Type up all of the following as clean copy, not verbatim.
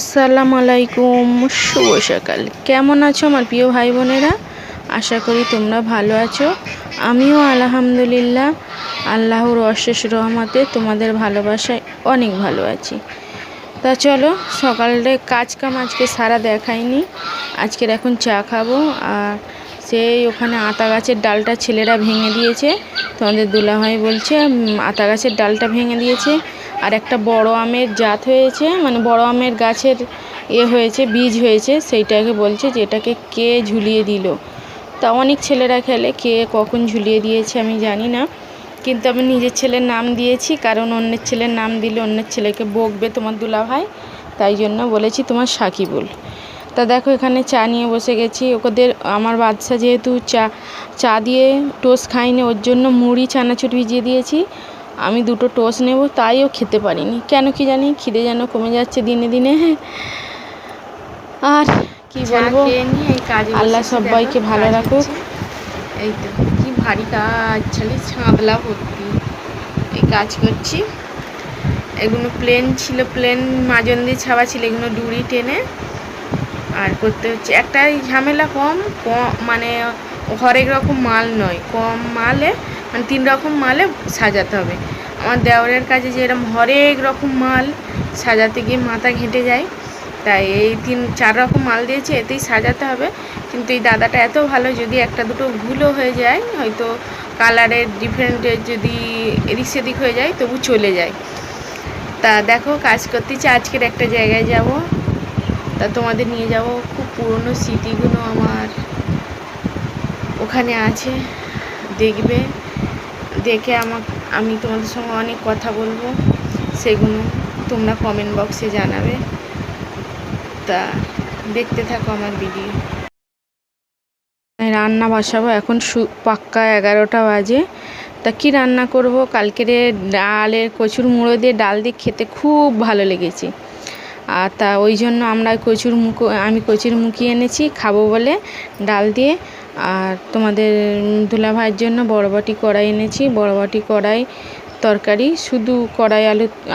আসসালামু আলাইকুম, শুভ সকাল। কেমন আছো আমার প্রিয় ভাই বোনেরা? আশা করি তোমরা ভালো আছো। আমিও আলহামদুলিল্লাহ আল্লাহর অশেষ রহমতে তোমাদের ভালোবাসায় অনেক ভালো আছি। তা চলো, সকালে কাজ কাম আজকে সারা দেখাইনি। আজকের এখন চা খাবো। আর সেই ওখানে আতা গাছের ডালটা ছেলেরা ভেঙে দিয়েছে। তোমাদের দুলাভাই বলছে আতা গাছের ডালটা ভেঙে দিয়েছে। আর একটা বড় আমের জাত হয়েছে, মানে বড় আমের গাছের হয়েছে, বীজ হয়েছে, সেইটাকে বলছে যে এটাকে কে ঝুলিয়ে দিল। তা অনেক ছেলেরা খেলে, কে কখন ঝুলিয়ে দিয়েছে আমি জানি না, কিন্তু আমি নিজের ছেলের নাম দিয়েছি, কারণ অন্যের ছেলের নাম দিলে অন্যের ছেলেকে বকবে তোমার দুলাভাই, তাই জন্য বলেছি তোমার সাকিবুল। তা দেখো এখানে চা নিয়ে বসে গেছি। ওদের আমার বাচ্চা যেহেতু চা দিয়ে টোস্ট খাইনি, ওর জন্য মুড়ি চানাচুর ভিজিয়ে দিয়েছি। আমি দুটো টোস্ট নেব, তাইও খেতে পারিনি, কেন কি জানি, খিদে যেন কমে যাচ্ছে দিনে দিনে। আর কি বলবো, আল্লাহ সবাইকে ভালো রাখুক। এই তো কি ভারী কাজ, ছালি ছাঁদলা ভর্তি, এই কাজ করছি। এগুলো প্লেন ছিল, প্লেন মাজন দিয়ে ছাওয়া ছিল, এগুলো ডুরি টেনে আর করতে হচ্ছে। একটাই ঝামেলা, কম মানে হরেক রকম মাল নয়, কম মালে মানে 3 রকম মালে সাজাতে হবে। আমার দেওরের কাজে যেরকম হরেক রকম মাল সাজাতে গিয়ে মাথা ঘেঁটে যায়, তাই এই 3-4 রকম মাল দিয়েছে, এতেই সাজাতে হবে। কিন্তু এই দাদাটা এত ভালো, যদি একটা দুটো ভুলও হয়ে যায়, হয়তো কালারের ডিফারেন্টের যদি এদিক সেদিক হয়ে যায়, তবু চলে যায়। তা দেখো কাজ করতেছি। আজকের একটা জায়গায় যাব, তা তোমাদের নিয়ে যাব। খুব পুরনো স্মৃতিগুলো আমার ওখানে আছে, দেখবে। দেখে আমি তোমাদের সঙ্গে অনেক কথা বলবো, সেগুলো তোমরা কমেন্ট বক্সে জানাবে। তা দেখতে থাকো আমার ভিডিও। রান্না বসাবো এখন, পাক্কা 11টা বাজে। তা কি রান্না করব? কালকের ডালের কচুর মুড়ো দিয়ে ডাল দিয়ে খেতে খুব ভালো লেগেছে। আর তা ওই জন্য আমি কচুর মুখি এনেছি খাবো বলে ডাল দিয়ে। আর তোমাদের দুলাভাইয়ের জন্য বড়বাটি কড়াই এনেছি, বড়বাটি কড়াই তরকারি, শুধু কড়াই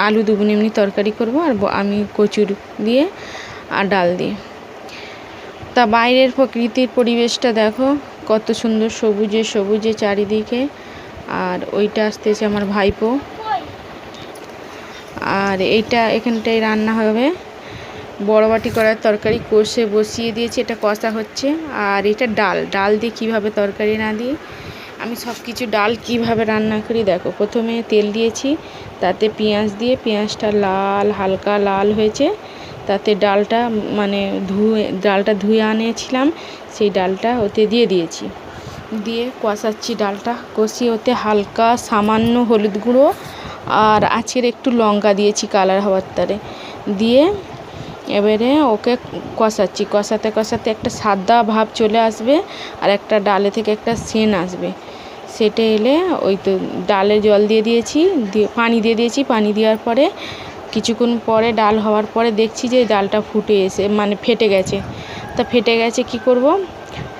আলু দুগুনি এমনি তরকারি করব, আর আমি কচুর দিয়ে আর ডাল দিয়ে। তা বাইরের প্রকৃতির পরিবেশটা দেখো কত সুন্দর, সবুজে সবুজে চারিদিকে। আর ওইটা আসতেছে আমার ভাইপো। আর এখানটায় রান্না হবে। বড় বাটি করার তরকারি কষে বসিয়ে দিয়েছি, এটা কষা হচ্ছে। আর এটা ডাল দিয়ে কিভাবে তরকারি না দিয়ে আমি সব কিছু ডাল কিভাবে রান্না করি দেখো। প্রথমে তেল দিয়েছি, তাতে পেঁয়াজ দিয়ে, পেঁয়াজটা হালকা লাল হয়েছে, তাতে ডালটা ধুয়ে আনিয়েছিলাম, সেই ডালটা ওতে দিয়ে দিয়েছি। দিয়ে কষাচ্ছি, ডালটা কষিয়ে ওতে হালকা সামান্য হলুদ গুঁড়ো আর আজকের একটু লঙ্কা দিয়েছি কালার হওয়ার তারে দিয়ে। এবারে ওকে কষাতে কষাতে একটা সাদা ভাব চলে আসবে, আর একটা ডালে থেকে একটা সেন্ট আসবে। সেটা এলে ওই তো ডালে জল দিয়ে দিয়েছি, পানি দিয়ে দিয়েছি। পানি দেওয়ার পরে কিছুক্ষণ পরে ডাল হওয়ার পরে দেখছি যে ডালটা ফেটে গেছে। তা ফেটে গেছে, কি করব?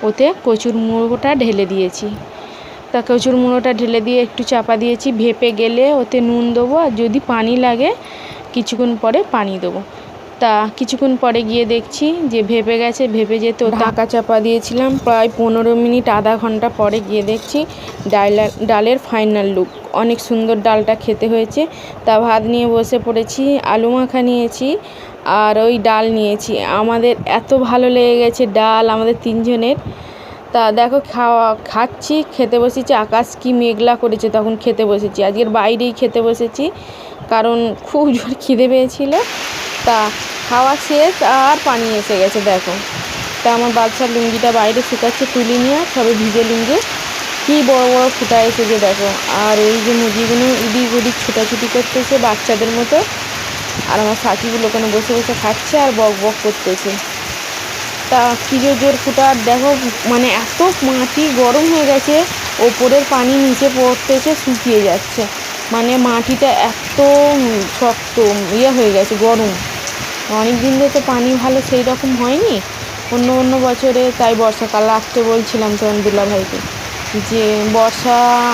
ওতে কচুর মুড়োটা ঢেলে দিয়েছি। তা কচুর মুড়োটা ঢেলে দিয়ে একটু চাপা দিয়েছি, ভেপে গেলে ওতে নুন দেবো, আর যদি পানি লাগে কিছুক্ষণ পরে পানি দেবো। তা কিছুক্ষণ পরে গিয়ে দেখছি যে ভেপে গেছে। ভেপে যেতে ঢাকা চাপা দিয়েছিলাম প্রায় 15 মিনিট, আধা ঘন্টা পরে গিয়ে দেখছি ডালের ফাইনাল লুক। অনেক সুন্দর ডালটা খেতে হয়েছে। তা ভাত নিয়ে বসে পড়েছি, আলু মাখা নিয়েছি আর ওই ডাল নিয়েছি। আমাদের এত ভালো লেগে গেছে ডাল আমাদের 3 জনের। তা দেখো খাচ্ছি, খেতে বসেছি। আকাশ কি মেঘলা করেছে, তখন খেতে বসেছি। আজকের বাইরেই খেতে বসেছি, কারণ খুব জোর খিদে পেয়েছিল। তা খাওয়া শেষ আর পানি এসে গেছে দেখো। তা আমার বাচ্চার লুঙ্গিটা বাইরে শুকাচ্ছে, তুলি নিয়ে, সবে ভিজে লুঙ্গি, কি বড় বড় ফুটা এসেছে দেখো। আর ওই যে মুরগিগুলো এদিক ওদিক ছুটাছুটি করতেছে বাচ্চাদের মতো। আর আমার সাকিগুলো ওখানে বসে বসে খাচ্ছে আর বক বক করতেছে। তা কি জোর ফুটা, দেখো এত মাটি গরম হয়ে গেছে, ওপরের পানি নিচে পড়তেছে, শুকিয়ে যাচ্ছে। মাটিটা এত শক্ত হয়ে গেছে, গরম। অনেক দিন ধরে তো পানি ভালো সেই রকম হয়নি অন্য বছরে। তাই বর্ষাকাল আসতে বলছিলাম তখন দুলাভাইকে যে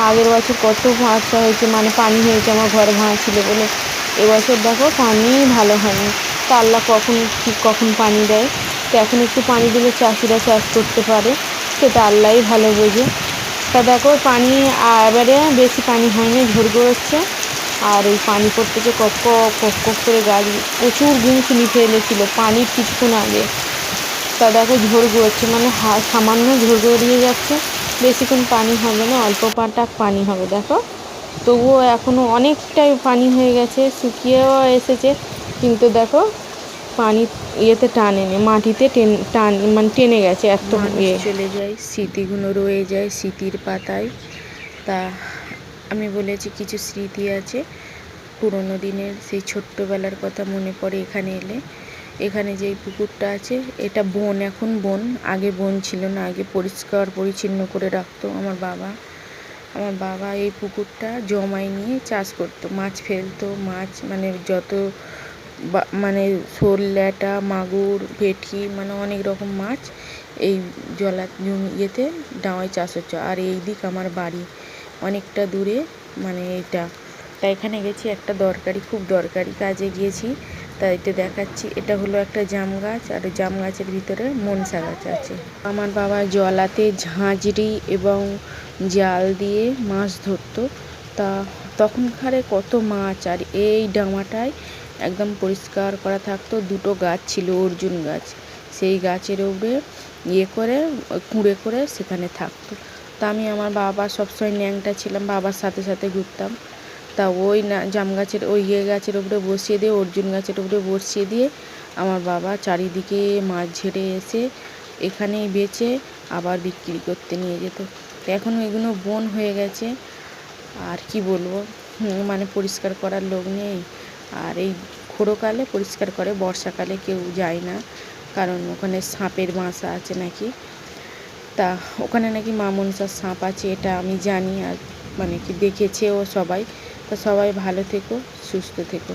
আগের বছর কত বর্ষা হয়েছে, পানি হয়েছে আমার ঘর ভাঙা ছিল বলে। এবছর দেখো পানি ভালো হয়নি। তা আল্লাহ কখন ঠিক কখন পানি দেয়। তো এখন একটু পানি দিলে চাষিরা চাষ করতে পারে, সেটা আল্লাহই ভালো বোঝে। তা দেখো পানি এবারে বেশি পানি হয়নি, ঝরগো হচ্ছে। আর এই পানি পড়তেছে কক কক কক করে, গাছ প্রচুর গুমসুনি ফেলেছিল পানির কিছুক্ষণ আগে। তা দেখো ঝরগো হচ্ছে, মানে সামান্য ঝরগো দিয়ে যাচ্ছে, বেশিক্ষণ পানি হবে না, অল্প পাটাক পানি হবে দেখো। তবুও এখনও অনেকটাই পানি হয়ে গেছে, শুকিয়েও এসেছে, কিন্তু দেখো পানি ইয়েতে টানেনি, মাটিতে মানে টেনে গেছে এত চলে যায়, স্মৃতিগুলো রয়ে যায় স্মৃতির পাতায়। তা আমি বলেছি কিছু স্মৃতি আছে পুরোনো দিনের, সেই ছোট্টবেলার কথা মনে পড়ে এখানে এলে। এখানে যেই পুকুরটা আছে এটা বন, এখন বন, আগে বন ছিল না, আগে পরিষ্কার পরিচ্ছন্ন করে রাখতো আমার বাবা এই পুকুরটা জমায় নিয়ে চাষ করতো, মাছ ফেলতো, মাছ মানে যত মানে শোল, ল্যাটা, মাগুর, ভেটকি, মানে অনেক রকম মাছ এই ইয়েতে ডাঙায় চাষ হচ্ছে। আর এই দিক আমার বাড়ি অনেকটা দূরে, মানে এটা। তাই এখানে গেছি একটা খুব দরকারি কাজে গিয়েছি, তাই এটা দেখাচ্ছি। এটা হলো একটা জাম গাছ, আর জাম গাছের ভিতরে মনসা গাছ আছে। আমার বাবা জলাতে ঝাঁঝরি এবং জাল দিয়ে মাছ ধরতো। তা তখনকারে কত মাছ, আর এই ডাঙাটায় একদম পরিষ্কার করা থাকতো, দুটো গাছ ছিল অর্জুন গাছ, সেই গাছের উপরে করে কুঁড়ে করে সেখানে থাকতো। তা আমি আমার বাবা সবসময় ন্যাংটা ছিলাম, বাবার সাথে সাথে ঘুরতাম। তা ওই না জাম গাছের ওই গাছের উপরে বসিয়ে দিয়ে, অর্জুন গাছের উপরে বসিয়ে দিয়ে আমার বাবা চারিদিকে মাছ ঝেড়ে এসে এখানেই বেচে আবার বিক্রি করতে নিয়ে যেত। এখনও এগুলো বন হয়ে গেছে, আর কি বলবো, মানে পরিষ্কার করার লোক নেই। আর এই খোঁড়োকালে পরিষ্কার করে, বর্ষাকালে কেউ যায় না, কারণ ওখানে সাপের বাসা আছে নাকি। তা ওখানে নাকি মা মনসার সাপ আছে, এটা আমি জানি, আর মানে কি দেখেছেও সবাই। তা সবাই ভালো থেকো, সুস্থ থেকো।